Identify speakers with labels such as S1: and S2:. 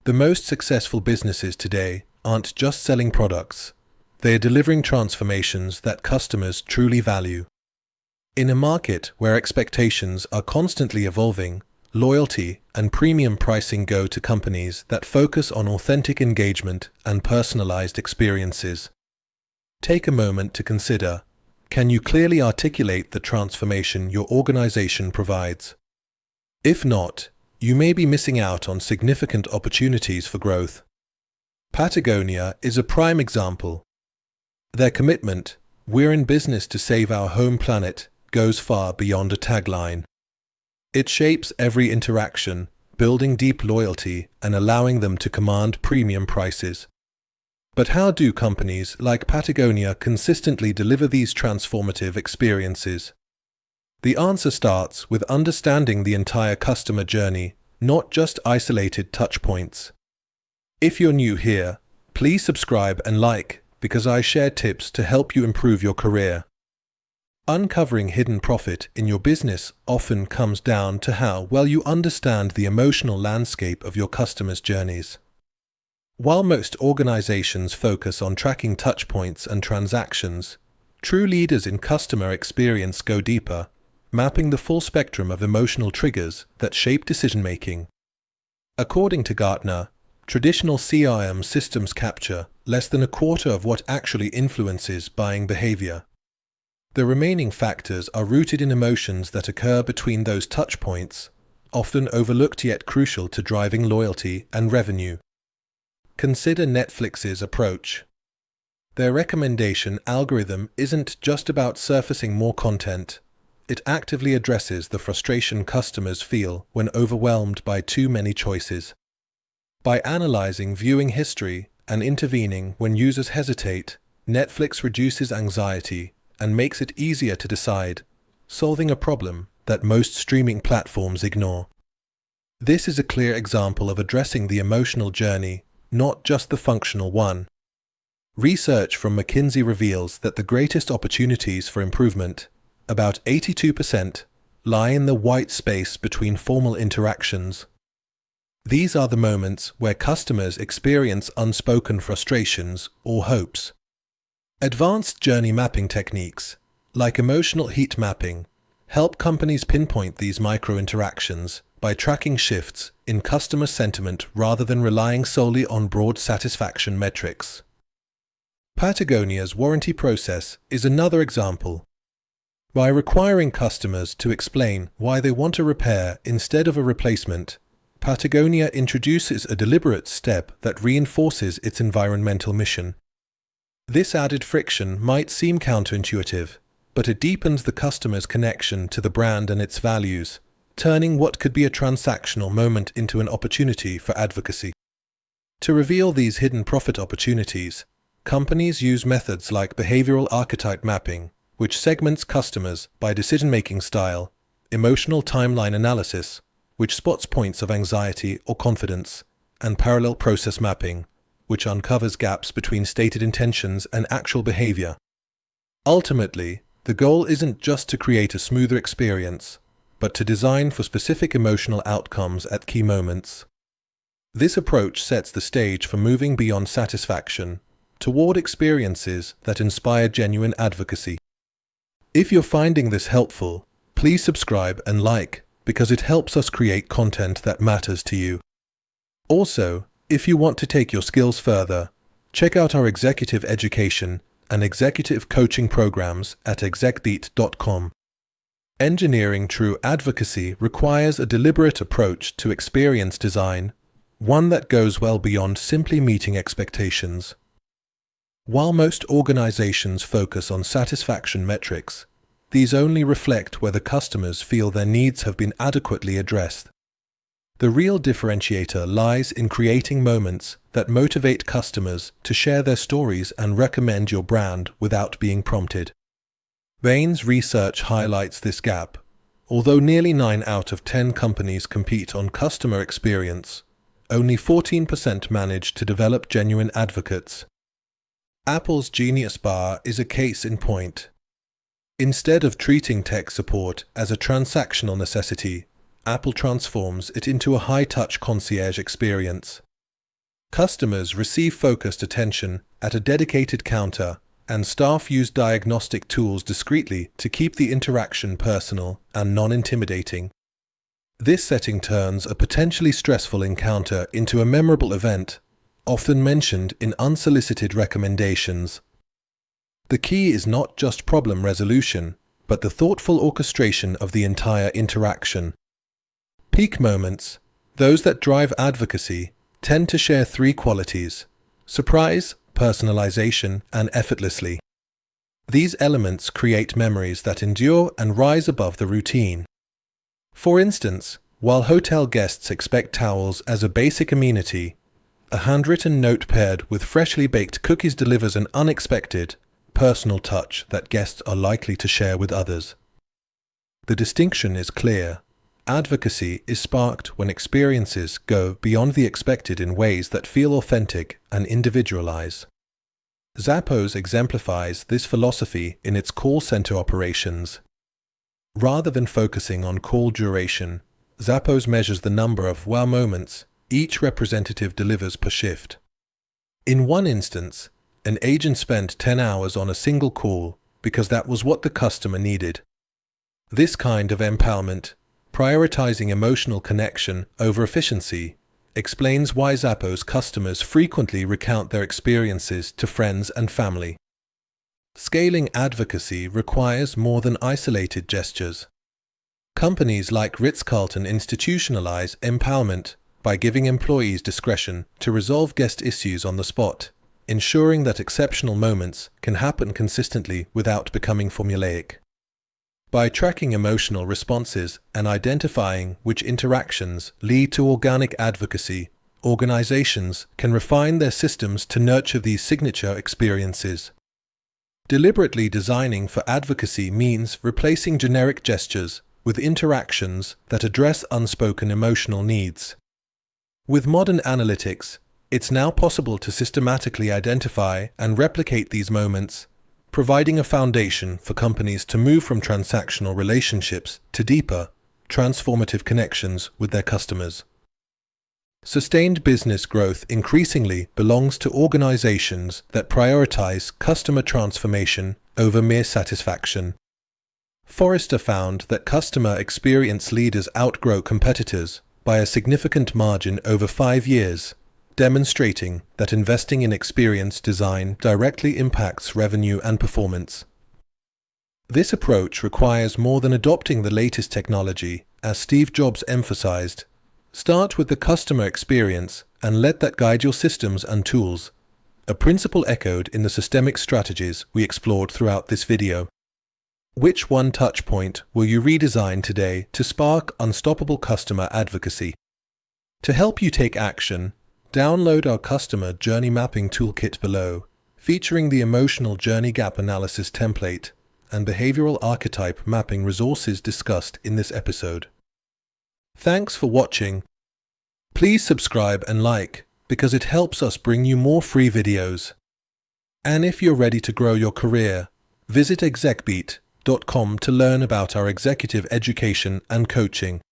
S1: The most successful businesses today aren't just selling products, they are delivering transformations that customers truly value. In a market where expectations are constantly evolving, loyalty and premium pricing go to companies that focus on authentic engagement and personalized experiences. Take a moment to consider, can you clearly articulate the transformation your organization provides? If not, you may be missing out on significant opportunities for growth. Patagonia is a prime example. Their commitment, "We're in business to save our home planet," goes far beyond a tagline. It shapes every interaction, building deep loyalty and allowing them to command premium prices. But how do companies like Patagonia consistently deliver these transformative experiences? The answer starts with understanding the entire customer journey, not just isolated touchpoints. If you're new here, please subscribe and like, because I share tips to help you improve your career. Uncovering hidden profit in your business often comes down to how well you understand the emotional landscape of your customers' journeys. While most organizations focus on tracking touchpoints and transactions, true leaders in customer experience go deeper, mapping the full spectrum of emotional triggers that shape decision-making. According to Gartner, traditional CRM systems capture less than a quarter of what actually influences buying behavior. The remaining factors are rooted in emotions that occur between those touchpoints, often overlooked yet crucial to driving loyalty and revenue. Consider Netflix's approach. Their recommendation algorithm isn't just about surfacing more content. It actively addresses the frustration customers feel when overwhelmed by too many choices. By analyzing viewing history and intervening when users hesitate, Netflix reduces anxiety and makes it easier to decide, solving a problem that most streaming platforms ignore. This is a clear example of addressing the emotional journey, not just the functional one. Research from McKinsey reveals that the greatest opportunities for improvement, about 82%, lie in the white space between formal interactions. These are the moments where customers experience unspoken frustrations or hopes. Advanced journey mapping techniques, like emotional heat mapping, help companies pinpoint these micro-interactions by tracking shifts in customer sentiment rather than relying solely on broad satisfaction metrics. Patagonia's warranty process is another example. By requiring customers to explain why they want a repair instead of a replacement, Patagonia introduces a deliberate step that reinforces its environmental mission. This added friction might seem counterintuitive, but it deepens the customer's connection to the brand and its values, turning what could be a transactional moment into an opportunity for advocacy. To reveal these hidden profit opportunities, companies use methods like behavioral archetype mapping, which segments customers by decision-making style, emotional timeline analysis, which spots points of anxiety or confidence, and parallel process mapping, which uncovers gaps between stated intentions and actual behavior. Ultimately, the goal isn't just to create a smoother experience, but to design for specific emotional outcomes at key moments. This approach sets the stage for moving beyond satisfaction toward experiences that inspire genuine advocacy. If you're finding this helpful, please subscribe and like, because it helps us create content that matters to you. Also, if you want to take your skills further, check out our executive education and executive coaching programs at execdeet.com. Engineering true advocacy requires a deliberate approach to experience design, one that goes well beyond simply meeting expectations. While most organizations focus on satisfaction metrics, these only reflect whether customers feel their needs have been adequately addressed. The real differentiator lies in creating moments that motivate customers to share their stories and recommend your brand without being prompted. Bain's research highlights this gap. Although nearly 9 out of 10 companies compete on customer experience, only 14% manage to develop genuine advocates. Apple's Genius Bar is a case in point. Instead of treating tech support as a transactional necessity, Apple transforms it into a high-touch concierge experience. Customers receive focused attention at a dedicated counter, and staff use diagnostic tools discreetly to keep the interaction personal and non-intimidating. This setting turns a potentially stressful encounter into a memorable event, often mentioned in unsolicited recommendations. The key is not just problem resolution, but the thoughtful orchestration of the entire interaction. Peak moments, those that drive advocacy, tend to share three qualities: surprise, personalization, and effortlessly. These elements create memories that endure and rise above the routine. For instance, while hotel guests expect towels as a basic amenity, a handwritten note paired with freshly baked cookies delivers an unexpected, personal touch that guests are likely to share with others. The distinction is clear. Advocacy is sparked when experiences go beyond the expected in ways that feel authentic and individualize. Zappos exemplifies this philosophy in its call center operations. Rather than focusing on call duration, Zappos measures the number of wow moments each representative delivers per shift. In one instance, an agent spent 10 hours on a single call because that was what the customer needed. This kind of empowerment, prioritizing emotional connection over efficiency, explains why Zappos customers frequently recount their experiences to friends and family. Scaling advocacy requires more than isolated gestures. Companies like Ritz-Carlton institutionalize empowerment by giving employees discretion to resolve guest issues on the spot, ensuring that exceptional moments can happen consistently without becoming formulaic. By tracking emotional responses and identifying which interactions lead to organic advocacy, organizations can refine their systems to nurture these signature experiences. Deliberately designing for advocacy means replacing generic gestures with interactions that address unspoken emotional needs. With modern analytics, it's now possible to systematically identify and replicate these moments, providing a foundation for companies to move from transactional relationships to deeper, transformative connections with their customers. Sustained business growth increasingly belongs to organizations that prioritize customer transformation over mere satisfaction. Forrester found that customer experience leaders outgrow competitors by a significant margin over 5 years, demonstrating that investing in experience design directly impacts revenue and performance. This approach requires more than adopting the latest technology, as Steve Jobs emphasized. Start with the customer experience and let that guide your systems and tools, a principle echoed in the systemic strategies we explored throughout this video. Which one touchpoint will you redesign today to spark unstoppable customer advocacy? To help you take action, download our customer journey mapping toolkit below, featuring the emotional journey gap analysis template and behavioral archetype mapping resources discussed in this episode. Thanks for watching. Please subscribe and like because it helps us bring you more free videos. And if you're ready to grow your career, visit execbeat.com to learn about our executive education and coaching.